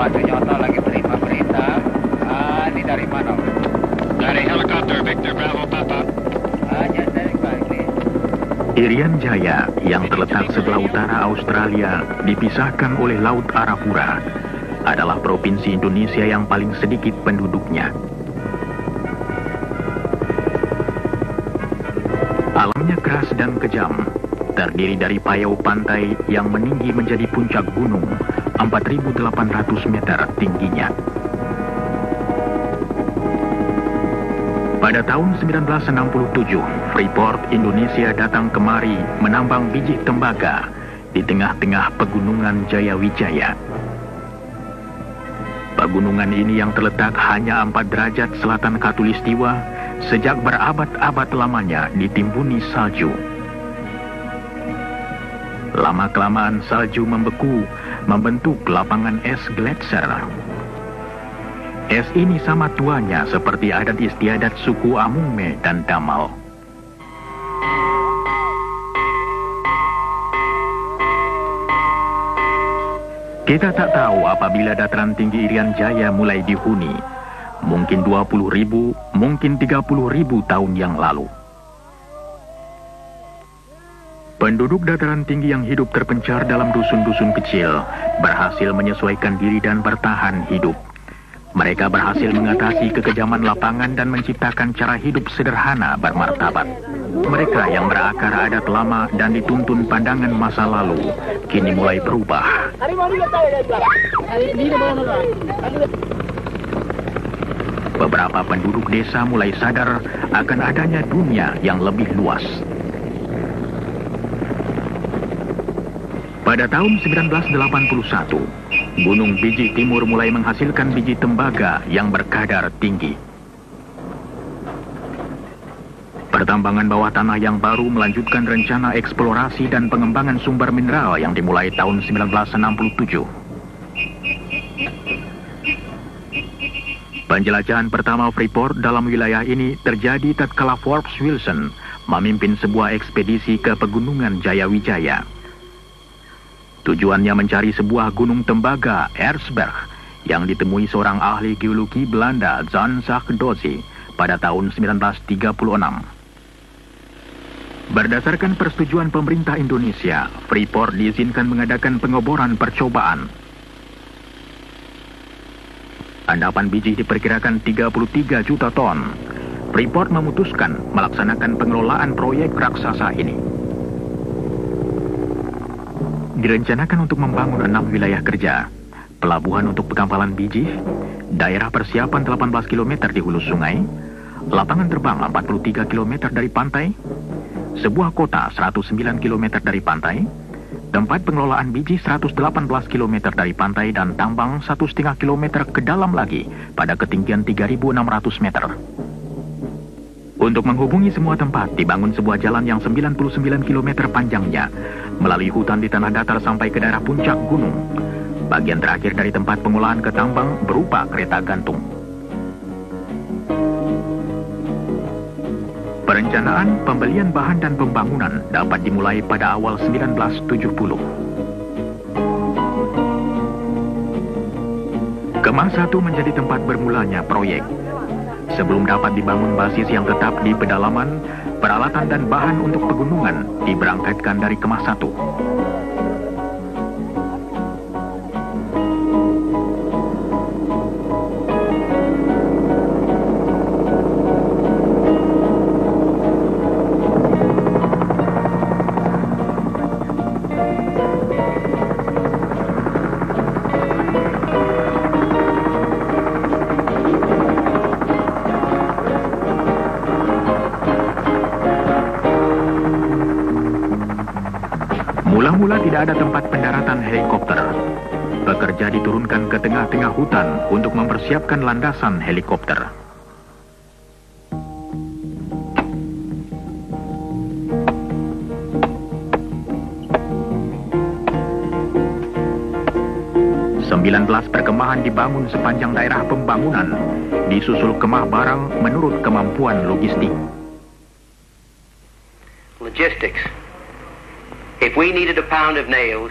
Pak Sunyoto lagi terima berita. Ini dari mana? Dari helikopter Victor Bravo Papa. Dari Bali. Irian Jaya yang terletak sebelah utara Australia dipisahkan oleh Laut Arafura adalah provinsi Indonesia yang paling sedikit penduduknya. Alamnya keras dan kejam, terdiri dari payau pantai yang meninggi menjadi puncak gunung 4.800 meter tingginya. Pada tahun 1967, Freeport Indonesia datang kemari menambang biji tembaga di tengah-tengah pegunungan Jayawijaya. Pegunungan ini yang terletak hanya 4 derajat selatan Khatulistiwa sejak berabad-abad lamanya ditimbuni salju. Lama-kelamaan salju membeku, membentuk lapangan es gletser. Es ini sama tuanya seperti adat istiadat suku Amungme dan Damal. Kita tak tahu apabila dataran tinggi Irian Jaya mulai dihuni. Mungkin 20.000, mungkin 30.000 tahun yang lalu. Penduduk dataran tinggi yang hidup terpencar dalam dusun-dusun kecil berhasil menyesuaikan diri dan bertahan hidup. Mereka berhasil mengatasi kekejaman lapangan dan menciptakan cara hidup sederhana bermartabat. Mereka yang berakar adat lama dan dituntun pandangan masa lalu, kini mulai berubah. Beberapa penduduk desa mulai sadar akan adanya dunia yang lebih luas. Pada tahun 1981, Gunung Biji Timur mulai menghasilkan biji tembaga yang berkadar tinggi. Pertambangan bawah tanah yang baru melanjutkan rencana eksplorasi dan pengembangan sumber mineral yang dimulai tahun 1967. Penjelajahan pertama Freeport dalam wilayah ini terjadi tatkala Forbes Wilson memimpin sebuah ekspedisi ke pegunungan Jayawijaya. Tujuannya mencari sebuah gunung tembaga, Erzberg, yang ditemui seorang ahli geologi Belanda, Jan Zakdozi, pada tahun 1936. Berdasarkan persetujuan pemerintah Indonesia, Freeport diizinkan mengadakan pengeboran percobaan. Endapan biji diperkirakan 33 juta ton. Freeport memutuskan melaksanakan pengelolaan proyek raksasa ini. Direncanakan untuk membangun 6 wilayah kerja, pelabuhan untuk pengampalan biji, daerah persiapan 18 km di hulu sungai, lapangan terbang 43 km dari pantai, sebuah kota 109 km dari pantai, tempat pengelolaan biji 118 km dari pantai dan tambang 1,5 km ke dalam lagi pada ketinggian 3.600 meter. Untuk menghubungi semua tempat, dibangun sebuah jalan yang 99 km panjangnya, melalui hutan di tanah datar sampai ke daerah puncak gunung. Bagian terakhir dari tempat pengolahan ke tambang berupa kereta gantung. Perencanaan, pembelian bahan dan pembangunan dapat dimulai pada awal 1970. Kemah 1 menjadi tempat bermulanya proyek. Sebelum dapat dibangun basis yang tetap di pedalaman, peralatan dan bahan untuk pegunungan diberangkatkan dari Kemah 1. Mula-mula tidak ada tempat pendaratan helikopter. Pekerja diturunkan ke tengah-tengah hutan untuk mempersiapkan landasan helikopter. Sembilan belas perkemahan dibangun sepanjang daerah pembangunan, disusul kemah barang menurut kemampuan logistik. Logistics. If we needed a pound of nails,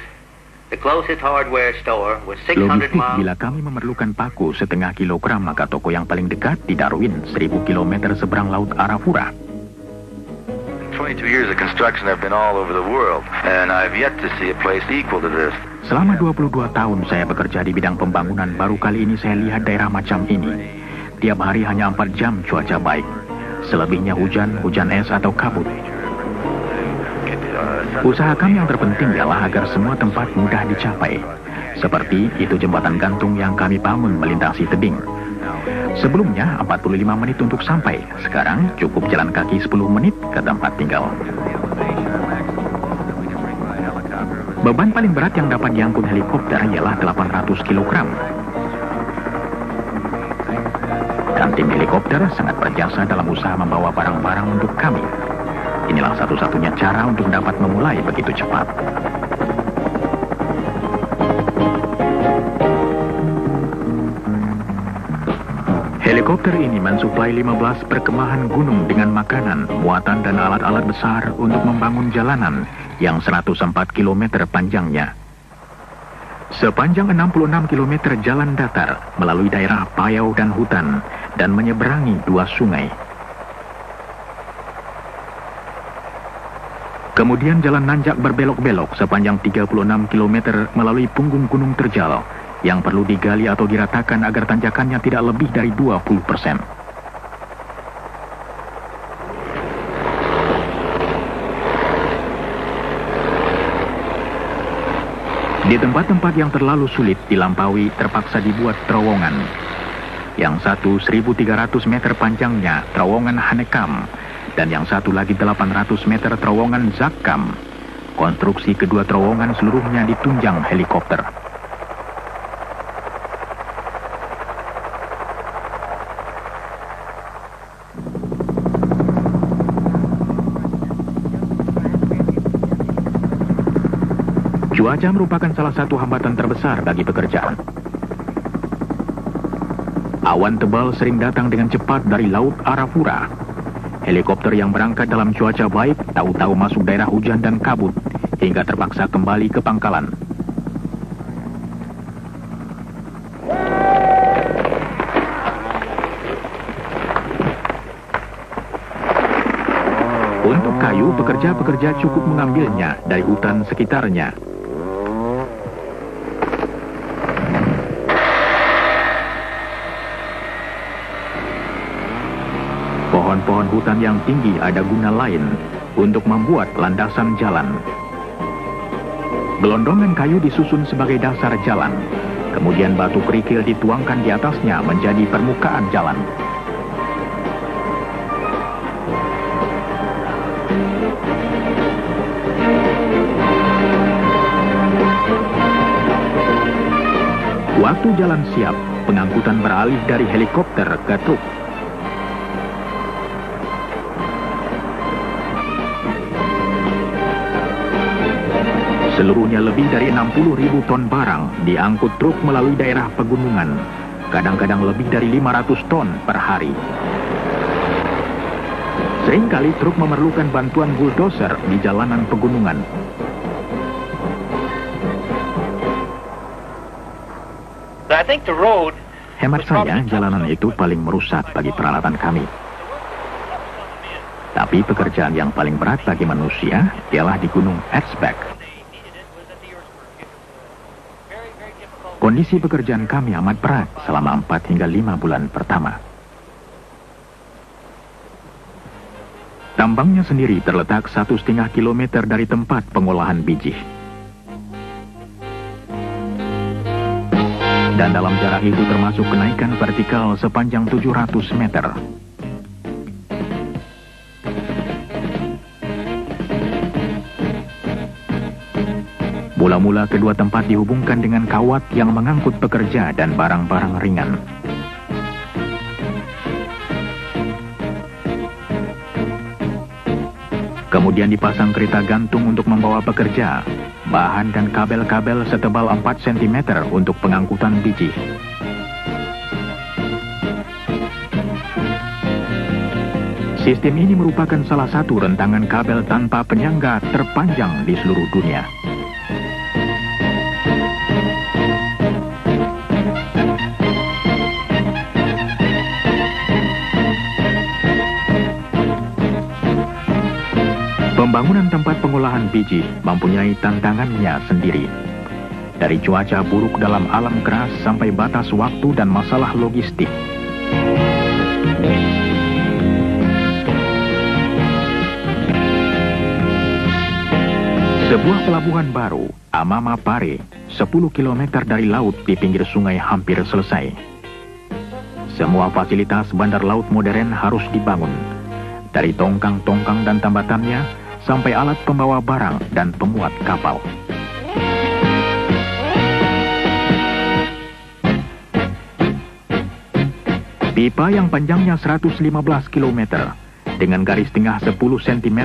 The closest hardware store was 600 Logistik miles. bila kami memerlukan paku setengah kilogram, maka toko yang paling dekat di Darwin, 1000 km seberang laut Arafura. 22 years of construction, I've been all over the world, and I've yet to see a place equal to this. Selama 22 tahun saya bekerja di bidang pembangunan, baru kali ini saya lihat daerah macam ini. Tiap hari hanya 4 jam cuaca baik. Selebihnya hujan, hujan es atau kabut. Usaha kami yang terpenting ialah agar semua tempat mudah dicapai. Seperti itu jembatan gantung yang kami bangun melintasi tebing. Sebelumnya 45 menit untuk sampai. Sekarang cukup jalan kaki 10 menit ke tempat tinggal. Beban paling berat yang dapat diangkut helikopter ialah 800 kg. Dan tim helikopter sangat berjasa dalam usaha membawa barang-barang untuk kami. Inilah satu-satunya cara untuk dapat memulai begitu cepat. Helikopter ini mensuplai 15 perkemahan gunung dengan makanan, muatan dan alat-alat besar untuk membangun jalanan yang 104 km panjangnya. Sepanjang 66 km jalan datar melalui daerah payau dan hutan dan menyeberangi 2 sungai. Kemudian jalan nanjak berbelok-belok sepanjang 36 km melalui punggung gunung terjal yang perlu digali atau diratakan agar tanjakannya tidak lebih dari 20%. Di tempat-tempat yang terlalu sulit dilampaui terpaksa dibuat terowongan. Yang satu 1.300 meter panjangnya terowongan Hanekam, dan yang satu lagi 800 meter terowongan Zakkam. Konstruksi kedua terowongan seluruhnya ditunjang helikopter. Cuaca merupakan salah satu hambatan terbesar bagi pekerjaan. Awan tebal sering datang dengan cepat dari laut Arafura. Helikopter yang berangkat dalam cuaca baik tahu-tahu masuk daerah hujan dan kabut hingga terpaksa kembali ke pangkalan. Untuk kayu, pekerja-pekerja cukup mengambilnya dari hutan sekitarnya. Pohon-pohon hutan yang tinggi ada guna lain untuk membuat landasan jalan. Gelondongan kayu disusun sebagai dasar jalan. Kemudian batu kerikil dituangkan di atasnya menjadi permukaan jalan. Waktu jalan siap, pengangkutan beralih dari helikopter ke truk. Seluruhnya lebih dari 60.000 ton barang diangkut truk melalui daerah pegunungan, kadang-kadang lebih dari 500 ton per hari. Seringkali truk memerlukan bantuan bulldozer di jalanan pegunungan. Hemat saya, jalanan itu paling merusak bagi peralatan kami. Tapi pekerjaan yang paling berat bagi manusia ialah di Gunung Erzberg. Kondisi pekerjaan kami amat berat selama 4 hingga 5 bulan pertama. Tambangnya sendiri terletak 1,5 kilometer dari tempat pengolahan biji. Dan dalam jarak itu termasuk kenaikan vertikal sepanjang 700 meter. Mula-mula kedua tempat dihubungkan dengan kawat yang mengangkut pekerja dan barang-barang ringan. Kemudian dipasang kereta gantung untuk membawa pekerja, bahan dan kabel-kabel setebal 4 cm untuk pengangkutan biji. Sistem ini merupakan salah satu rentangan kabel tanpa penyangga terpanjang di seluruh dunia. Pembangunan tempat pengolahan biji mempunyai tantangannya sendiri. Dari cuaca buruk dalam alam keras sampai batas waktu dan masalah logistik. Sebuah pelabuhan baru, Amama Pare, 10 km dari laut di pinggir sungai hampir selesai. Semua fasilitas bandar laut modern harus dibangun. Dari tongkang-tongkang dan tambatannya, sampai alat pembawa barang dan pemuat kapal. Pipa yang panjangnya 115 km dengan garis tengah 10 cm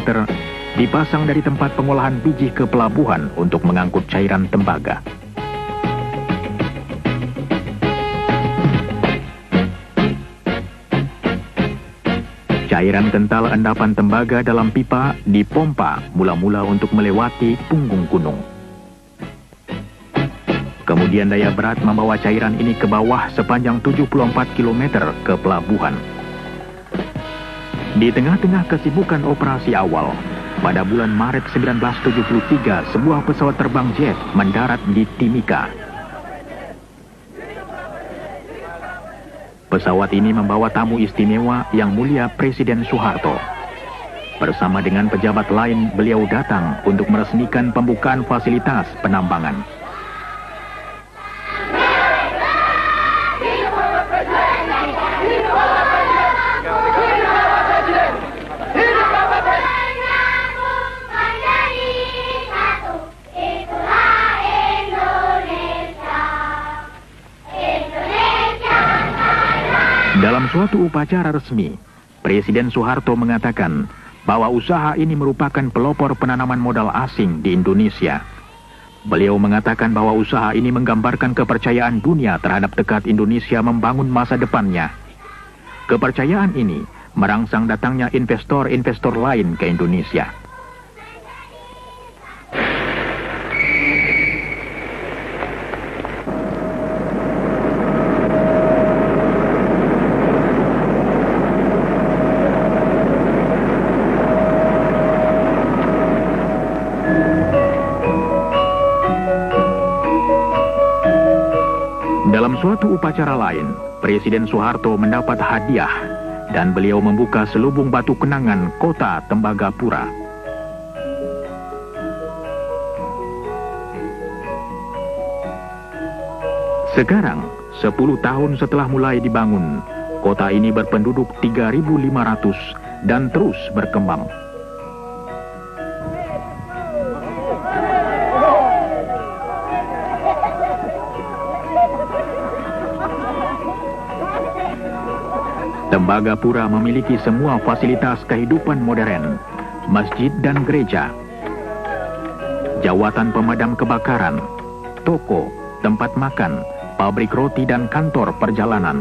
dipasang dari tempat pengolahan biji ke pelabuhan untuk mengangkut cairan tembaga. Cairan kental endapan tembaga dalam pipa dipompa mula-mula untuk melewati punggung gunung. Kemudian daya berat membawa cairan ini ke bawah sepanjang 74 km ke pelabuhan. Di tengah-tengah kesibukan operasi awal, pada bulan Maret 1973, sebuah pesawat terbang jet mendarat di Timika. Pesawat ini membawa tamu istimewa Yang Mulia Presiden Soeharto. Bersama dengan pejabat lain, beliau datang untuk meresmikan pembukaan fasilitas penambangan. Dalam suatu upacara resmi, Presiden Soeharto mengatakan bahwa usaha ini merupakan pelopor penanaman modal asing di Indonesia. Beliau mengatakan bahwa usaha ini menggambarkan kepercayaan dunia terhadap tekad Indonesia membangun masa depannya. Kepercayaan ini merangsang datangnya investor-investor lain ke Indonesia. Dalam suatu upacara lain, Presiden Soeharto mendapat hadiah dan beliau membuka selubung batu kenangan kota Tembagapura. Sekarang, 10 tahun setelah mulai dibangun, kota ini berpenduduk 3.500 dan terus berkembang. Tembagapura memiliki semua fasilitas kehidupan modern, masjid dan gereja, jawatan pemadam kebakaran, toko, tempat makan, pabrik roti dan kantor perjalanan.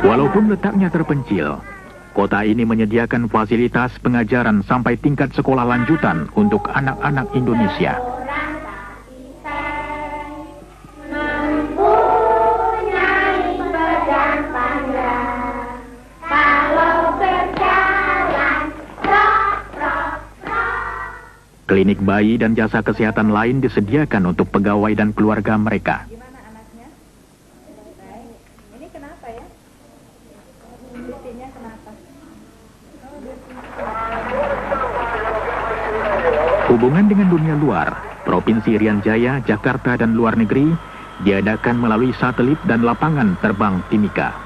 Walaupun letaknya terpencil, kota ini menyediakan fasilitas pengajaran sampai tingkat sekolah lanjutan untuk anak-anak Indonesia. Klinik bayi dan jasa kesehatan lain disediakan untuk pegawai dan keluarga mereka. Hubungan dengan dunia luar, Provinsi Irian Jaya, Jakarta, dan luar negeri diadakan melalui satelit dan lapangan terbang Timika.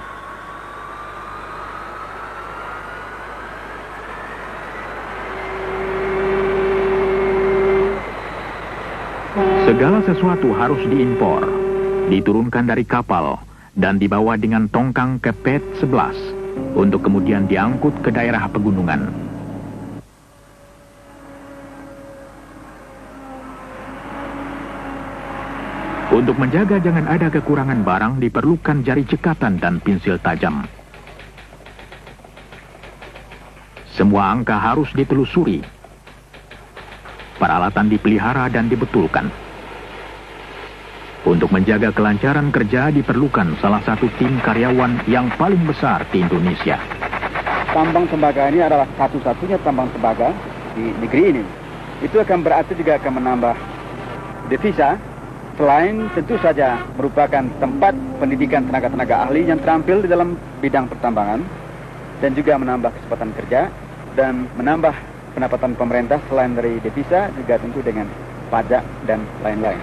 Segala sesuatu harus diimpor, diturunkan dari kapal, dan dibawa dengan tongkang ke PET 11 untuk kemudian diangkut ke daerah pegunungan. Untuk menjaga jangan ada kekurangan barang diperlukan jari cekatan dan pensil tajam. Semua angka harus ditelusuri. Peralatan dipelihara dan dibetulkan. Untuk menjaga kelancaran kerja diperlukan salah satu tim karyawan yang paling besar di Indonesia. Tambang tembaga ini adalah satu-satunya tambang tembaga di negeri ini. Itu akan berarti juga akan menambah devisa, selain tentu saja merupakan tempat pendidikan tenaga-tenaga ahli yang terampil di dalam bidang pertambangan, dan juga menambah kesempatan kerja dan menambah pendapatan pemerintah selain dari devisa juga tentu dengan pajak dan lain-lain.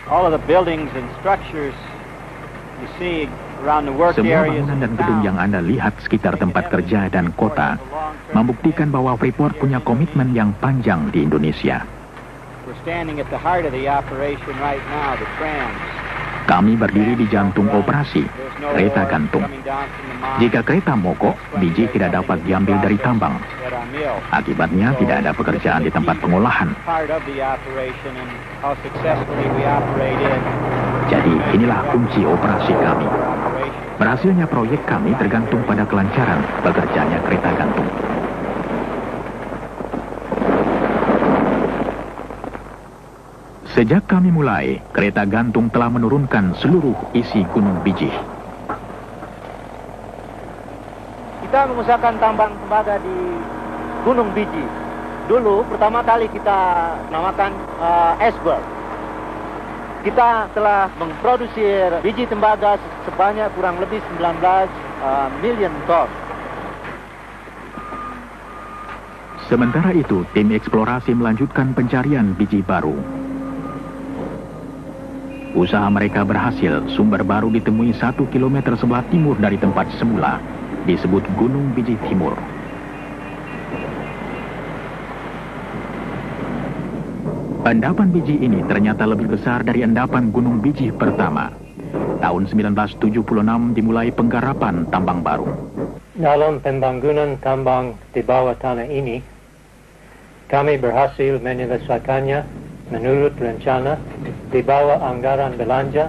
All of the buildings and structures you see around the work Semua areas bangunan dan in gedung town yang Anda lihat sekitar tempat kerja dan kota membuktikan bahwa Freeport punya komitmen yang panjang di Indonesia. we're standing at the heart of the operation right now, the trams. Kami berdiri di jantung operasi, kereta gantung. Jika kereta mogok, biji tidak dapat diambil dari tambang. Akibatnya tidak ada pekerjaan di tempat pengolahan. Jadi inilah kunci operasi kami. Berhasilnya proyek kami tergantung pada kelancaran bekerjanya kereta gantung. Sejak kami mulai, kereta gantung telah menurunkan seluruh isi Gunung Bijih. Kita mengusahakan tambang tembaga di Gunung Bijih. Dulu pertama kali kita namakan Esberg. Kita telah memproduksi biji tembaga sebanyak kurang lebih 19 million ton. Sementara itu, tim eksplorasi melanjutkan pencarian biji baru. Usaha mereka berhasil, sumber baru ditemui 1 kilometer sebelah timur dari tempat semula, disebut Gunung Bijih Timur. Endapan biji ini ternyata lebih besar dari endapan Gunung Bijih pertama. Tahun 1976 dimulai penggarapan tambang baru. Dalam pembangunan tambang di bawah tanah ini, kami berhasil menyelesaikannya menurut rencana di bawah anggaran belanja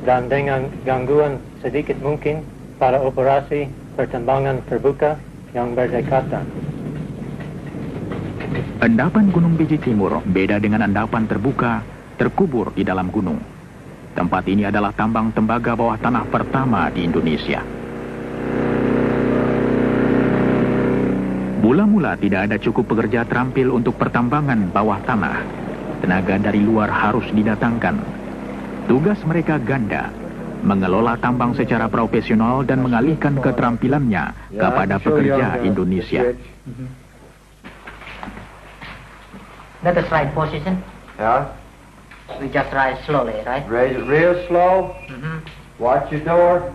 dan dengan gangguan sedikit mungkin pada operasi pertambangan terbuka yang berdekatan. Endapan Gunung Bijih Timur beda dengan endapan terbuka terkubur di dalam gunung. Tempat ini adalah tambang tembaga bawah tanah pertama di Indonesia. Mula-mula tidak ada cukup pekerja terampil untuk pertambangan bawah tanah. Tenaga dari luar harus didatangkan. Tugas mereka ganda, mengelola tambang secara profesional dan mengalihkan keterampilannya kepada pekerja Indonesia. That is right position. Yeah. We just rise slowly, right? Raise it real slow. Watch your door.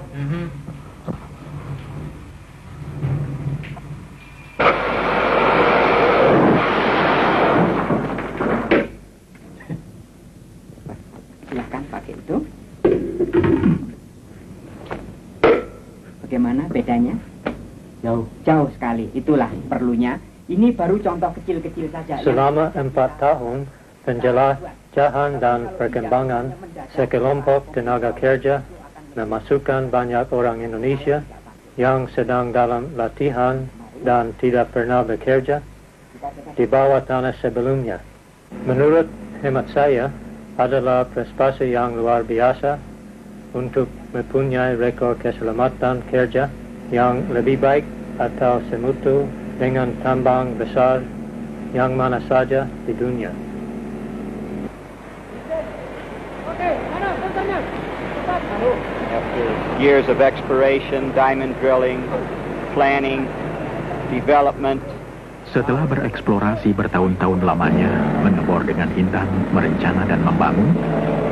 Silahkan pakai itu. Bagaimana bedanya? Jauh sekali. Itulah perlunya. Ini baru contoh kecil-kecil saja. Selama 4 tahun, penjelajahan dan perkembangan sekelompok tenaga kerja memasukkan banyak orang Indonesia yang sedang dalam latihan dan tidak pernah bekerja di bawah tanah sebelumnya. Menurut hemat saya, adalah prestasi yang luar biasa untuk mempunyai rekor keselamatan kerja yang lebih baik atau semutu dengan tambang besar yang mana saja di dunia. After years of exploration, diamond drilling, planning, development, Setelah bereksplorasi bertahun-tahun lamanya, mengebor dengan indah, merencana dan membangun,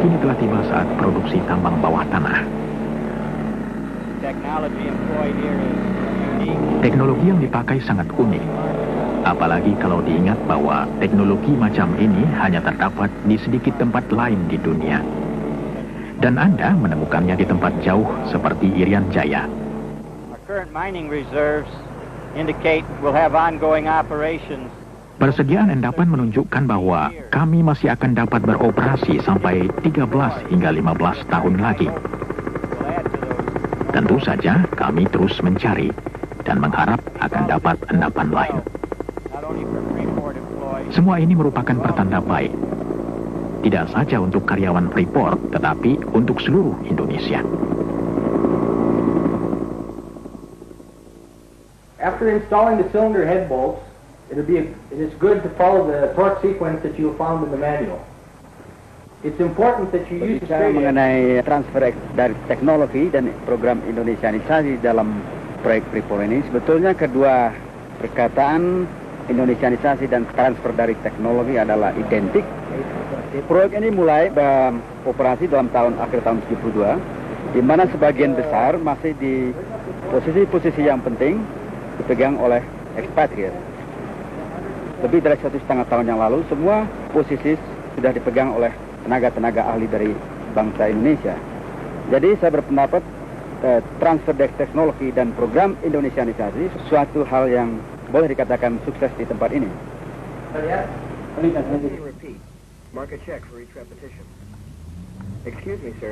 kini telah tiba saat produksi tambang bawah tanah. Teknologi yang dipakai sangat unik. Apalagi kalau diingat bahwa teknologi macam ini hanya terdapat di sedikit tempat lain di dunia. Dan Anda menemukannya di tempat jauh seperti Irian Jaya. Current mining reserves indicate we'll have ongoing operations. Persediaan endapan menunjukkan bahwa kami masih akan dapat beroperasi sampai 13 hingga 15 tahun lagi. Tentu saja kami terus mencari dan mengharap akan dapat endapan lain. Semua ini merupakan pertanda baik. Tidak saja untuk karyawan Freeport, tetapi untuk seluruh Indonesia. After installing the cylinder head bolts, it is good to follow the torque sequence that you found in the manual. It's important that you use Bicara mengenai transfer dari teknologi dan program Indonesianisasi dalam proyek Freeport ini, sebetulnya kedua perkataan Indonesianisasi dan transfer dari teknologi adalah identik. Proyek ini mulai beroperasi dalam akhir tahun 72, di mana sebagian besar masih di posisi-posisi yang penting dipegang oleh ekspatriat. Lebih dari 1,5 tahun yang lalu, semua posisi sudah dipegang oleh tenaga-tenaga ahli dari bangsa Indonesia. Jadi saya berpendapat transfer teknologi dan program Indonesianisasi sesuatu hal yang boleh dikatakan sukses di tempat ini.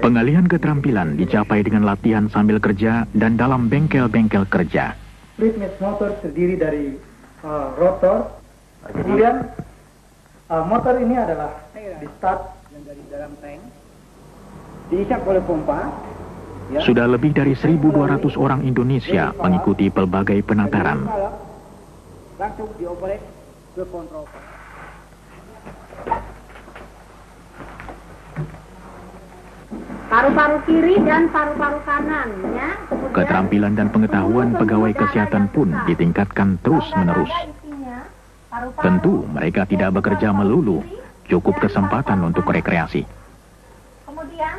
Pengalihan keterampilan dicapai dengan latihan sambil kerja dan dalam bengkel-bengkel kerja. Fritz motor terdiri dari rotor, kemudian motor ini adalah di start dari dalam tank, diisap oleh pompa. Ya. Sudah lebih dari 1.200 orang Indonesia mengikuti pelbagai penataran. Langsung dioperate ke kontrol. Paru-paru kiri dan paru-paru kanan, ya. Keterampilan dan pengetahuan pegawai kesehatan pun ditingkatkan terus-menerus. Tentu mereka tidak bekerja melulu, cukup kesempatan untuk rekreasi. Kemudian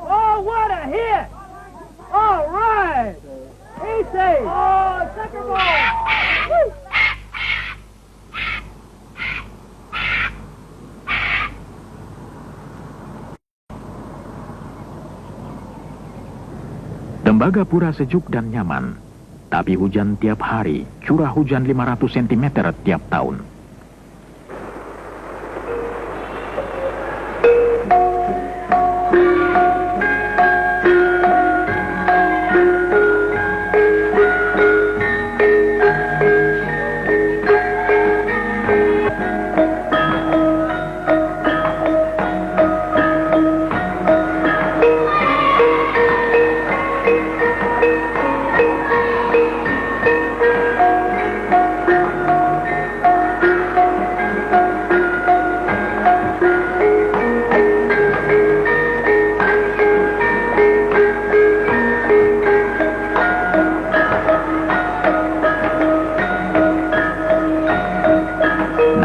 Oh, what a hit! All right! Easy! Oh, second ball! Woo! Tembagapura sejuk dan nyaman, tapi hujan tiap hari, curah hujan 500 cm tiap tahun.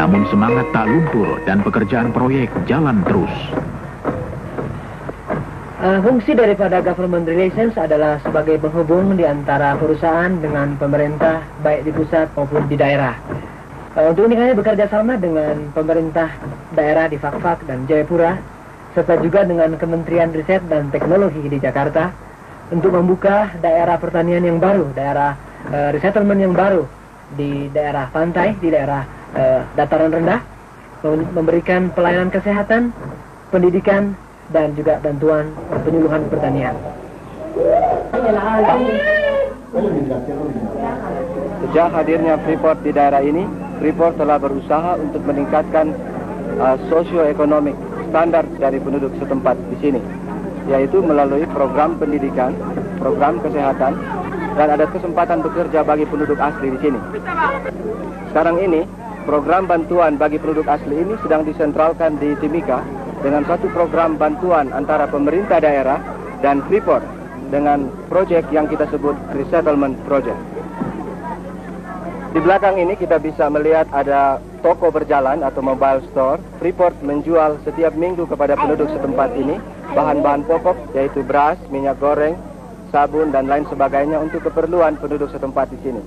Namun semangat tak luntur dan pekerjaan proyek jalan terus. Fungsi daripada government relations adalah sebagai penghubung di antara perusahaan dengan pemerintah, baik di pusat maupun di daerah. Untuk ini kami bekerja sama dengan pemerintah daerah di Fakfak dan Jayapura, serta juga dengan Kementerian Riset dan Teknologi di Jakarta, untuk membuka daerah pertanian yang baru, daerah resettlement yang baru di daerah pantai, di daerah dataran rendah, memberikan pelayanan kesehatan, pendidikan, dan juga bantuan penyuluhan pertanian. Sejak hadirnya Freeport di daerah ini, Freeport telah berusaha untuk meningkatkan sosioekonomik standar dari penduduk setempat di sini. yaitu melalui program pendidikan, program kesehatan, dan ada kesempatan bekerja bagi penduduk asli di sini. Sekarang ini, program bantuan bagi penduduk asli ini sedang disentralkan di Timika dengan satu program bantuan antara pemerintah daerah dan Freeport dengan proyek yang kita sebut Resettlement Project. Di belakang ini kita bisa melihat ada toko berjalan atau mobile store. Freeport menjual setiap minggu kepada penduduk setempat ini bahan-bahan pokok yaitu beras, minyak goreng, sabun dan lain sebagainya untuk keperluan penduduk setempat di sini.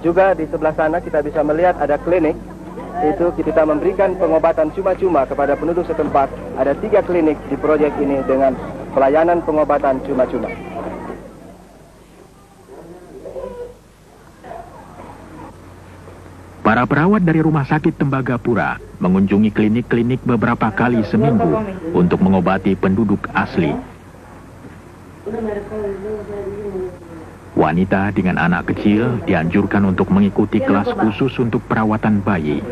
Juga di sebelah sana kita bisa melihat ada klinik. Itu kita memberikan pengobatan cuma-cuma kepada penduduk setempat. Ada 3 klinik di proyek ini dengan pelayanan pengobatan cuma-cuma. Para perawat dari Rumah Sakit Tembagapura mengunjungi klinik-klinik beberapa kali seminggu untuk mengobati penduduk asli. Wanita dengan anak kecil dianjurkan untuk mengikuti kelas khusus untuk perawatan bayi.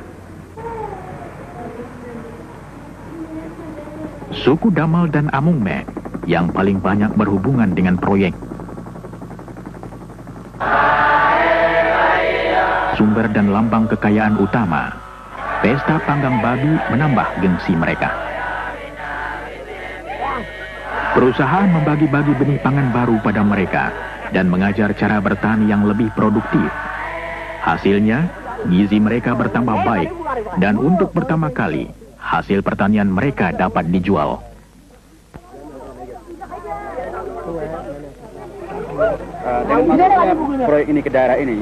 Suku Damal dan Amungme yang paling banyak berhubungan dengan proyek. Sumber dan lambang kekayaan utama, pesta panggang babi menambah gengsi mereka. Perusahaan membagi-bagi benih pangan baru pada mereka dan mengajar cara bertani yang lebih produktif. Hasilnya, gizi mereka bertambah baik dan untuk pertama kali, hasil pertanian mereka dapat dijual. Dengan masuknya proyek ini ke daerah ini,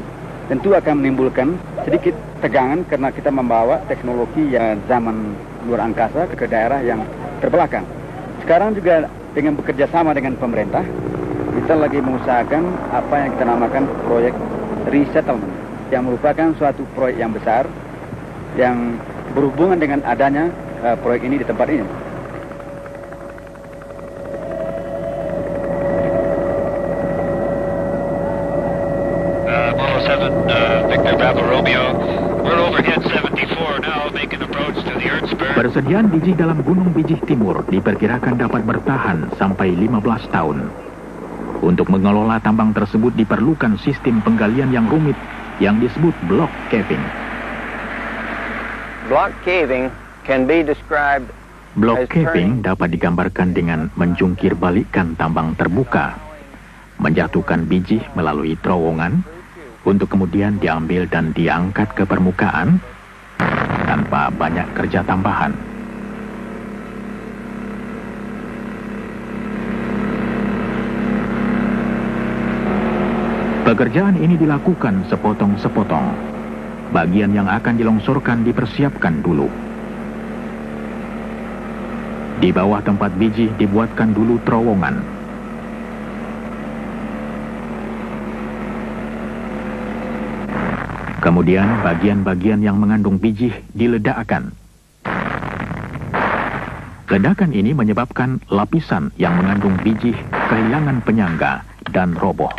tentu akan menimbulkan sedikit tegangan karena kita membawa teknologi yang zaman luar angkasa ke daerah yang terbelakang. Sekarang juga dengan bekerja sama dengan pemerintah, kita lagi mengusahakan apa yang kita namakan proyek resettlement, yang merupakan suatu proyek yang besar yang berhubungan dengan adanya proyek ini di tempat ini. Victor Bravo Romeo, we're overhead 74 now, making approach to the Earthspur. Persediaan biji dalam Gunung Bijih Timur diperkirakan dapat bertahan sampai 15 tahun. Untuk mengelola tambang tersebut diperlukan sistem penggalian yang rumit yang disebut block caving. Block caving can be described Block caving dapat digambarkan dengan menjungkir balikkan tambang terbuka, menjatuhkan biji melalui terowongan, untuk kemudian diambil dan diangkat ke permukaan tanpa banyak kerja tambahan. Pekerjaan ini dilakukan sepotong-sepotong. Bagian yang akan dilongsorkan dipersiapkan dulu. Di bawah tempat biji dibuatkan dulu terowongan. Kemudian bagian-bagian yang mengandung biji diledakkan. Ledakan ini menyebabkan lapisan yang mengandung biji kehilangan penyangga dan roboh.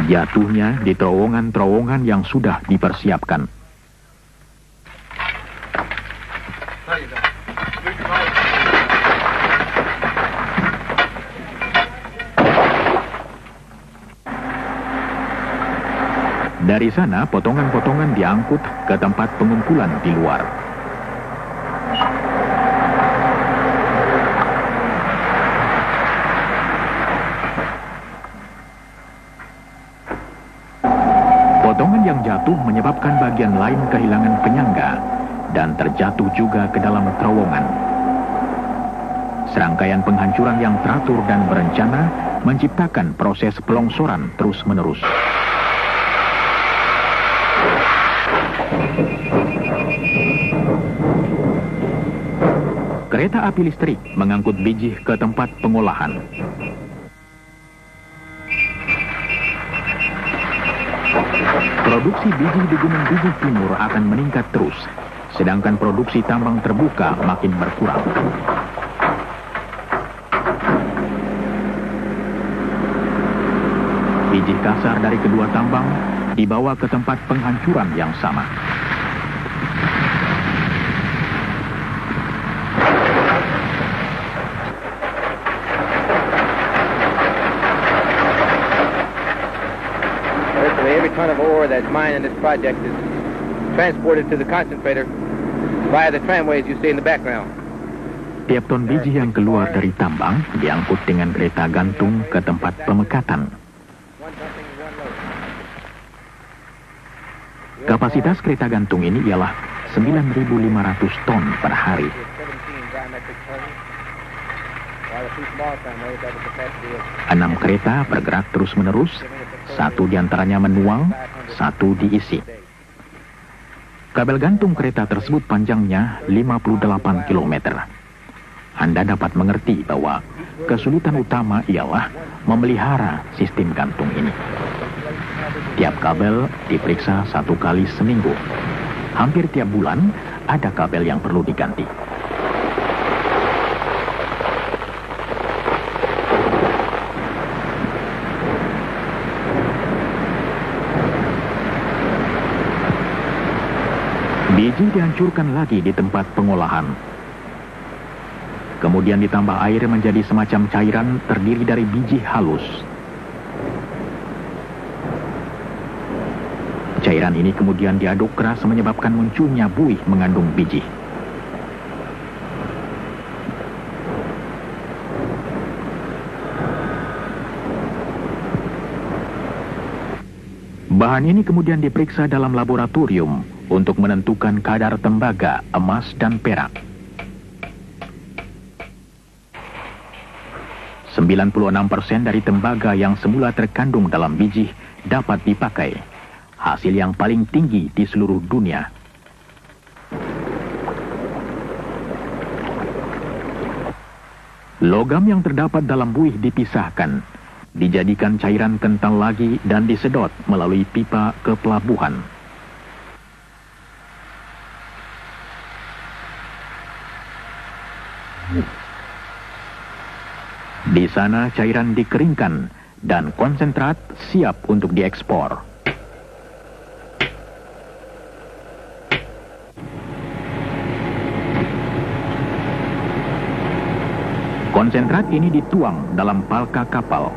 Jatuhnya di terowongan-terowongan yang sudah dipersiapkan. Dari sana, potongan-potongan diangkut ke tempat pengumpulan di luar. Potongan yang jatuh menyebabkan bagian lain kehilangan penyangga dan terjatuh juga ke dalam terowongan. Serangkaian penghancuran yang teratur dan berencana menciptakan proses pelongsoran terus-menerus. Kereta api listrik mengangkut biji ke tempat pengolahan. Produksi biji di Gunung Bijih Timur akan meningkat terus, sedangkan produksi tambang terbuka makin berkurang. Biji kasar dari kedua tambang dibawa ke tempat penghancuran yang sama. ton of ore that's mined in this project is transported to the concentrator via the tramways you see in the background. Tiap ton biji yang keluar dari tambang diangkut dengan kereta gantung ke tempat pemekatan. Kapasitas kereta gantung ini ialah 9.500 ton per hari. 6 kereta bergerak terus-menerus, 1 diantaranya menuang, 1 diisi. Kabel gantung kereta tersebut panjangnya 58 km. Anda dapat mengerti bahwa kesulitan utama ialah memelihara sistem gantung ini. Tiap kabel diperiksa 1 kali seminggu. Hampir tiap bulan ada kabel yang perlu diganti. Biji dihancurkan lagi di tempat pengolahan. Kemudian ditambah air menjadi semacam cairan terdiri dari biji halus. Cairan ini kemudian diaduk keras menyebabkan munculnya buih mengandung biji. Bahan ini kemudian diperiksa dalam laboratorium untuk menentukan kadar tembaga, emas, dan perak. 96% dari tembaga yang semula terkandung dalam biji dapat dipakai. Hasil yang paling tinggi di seluruh dunia. Logam yang terdapat dalam buih dipisahkan, dijadikan cairan kental lagi dan disedot melalui pipa ke pelabuhan. Di sana cairan dikeringkan dan konsentrat siap untuk diekspor. Konsentrat ini dituang dalam palka kapal.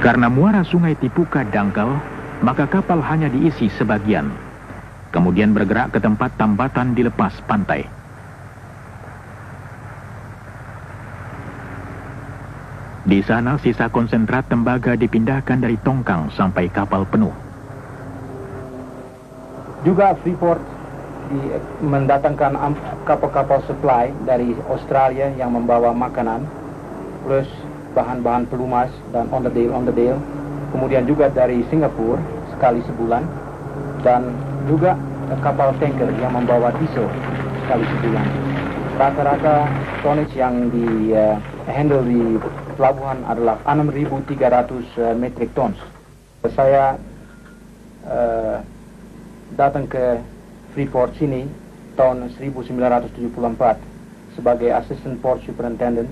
Karena muara sungai Tipuka dangkal, maka kapal hanya diisi sebagian. Kemudian bergerak ke tempat tambatan di lepas pantai. Di sana sisa konsentrat tembaga dipindahkan dari tongkang sampai kapal penuh. Juga Freeport mendatangkan kapal-kapal supply dari Australia yang membawa makanan, plus bahan-bahan pelumas dan onderdil. Kemudian juga dari Singapura sekali sebulan, dan juga kapal tanker yang membawa diesel sekali sebulan. Rata-rata tonnage yang di handle di pelabuhan adalah 6.300 metric tons. Saya datang ke Freeport sini tahun 1974 sebagai Assistant Port Superintendent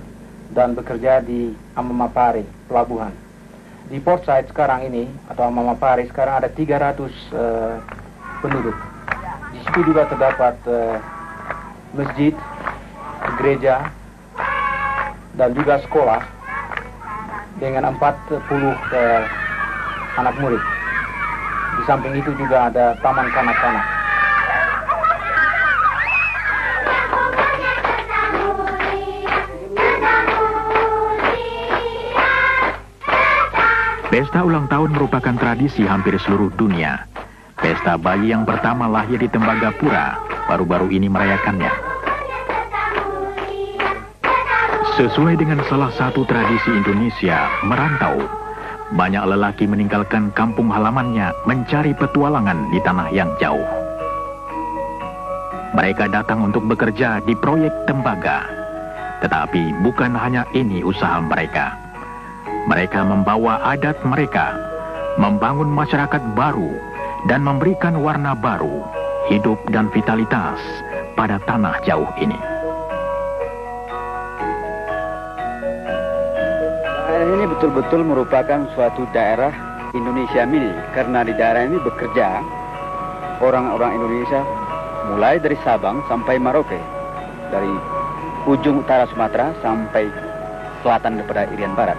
dan bekerja di Amamapare, pelabuhan. Di Port Said sekarang ini, atau Amamapare sekarang ada 300 penduduk. Di situ juga terdapat masjid, gereja, dan juga sekolah dengan 40 anak murid. Di samping itu juga ada taman kanak-kanak. Pesta ulang tahun merupakan tradisi hampir seluruh dunia. Pesta bayi yang pertama lahir di Tembagapura baru-baru ini merayakannya. Sesuai dengan salah satu tradisi Indonesia, merantau, banyak lelaki meninggalkan kampung halamannya mencari petualangan di tanah yang jauh. Mereka datang untuk bekerja di proyek tembaga. Tetapi bukan hanya ini usaha mereka. Mereka membawa adat mereka, membangun masyarakat baru, dan memberikan warna baru, hidup dan vitalitas pada tanah jauh ini. Daerah ini betul-betul merupakan suatu daerah Indonesia Mini, karena di daerah ini bekerja orang-orang Indonesia mulai dari Sabang sampai Merauke, dari ujung utara Sumatera sampai selatan daripada Irian Barat.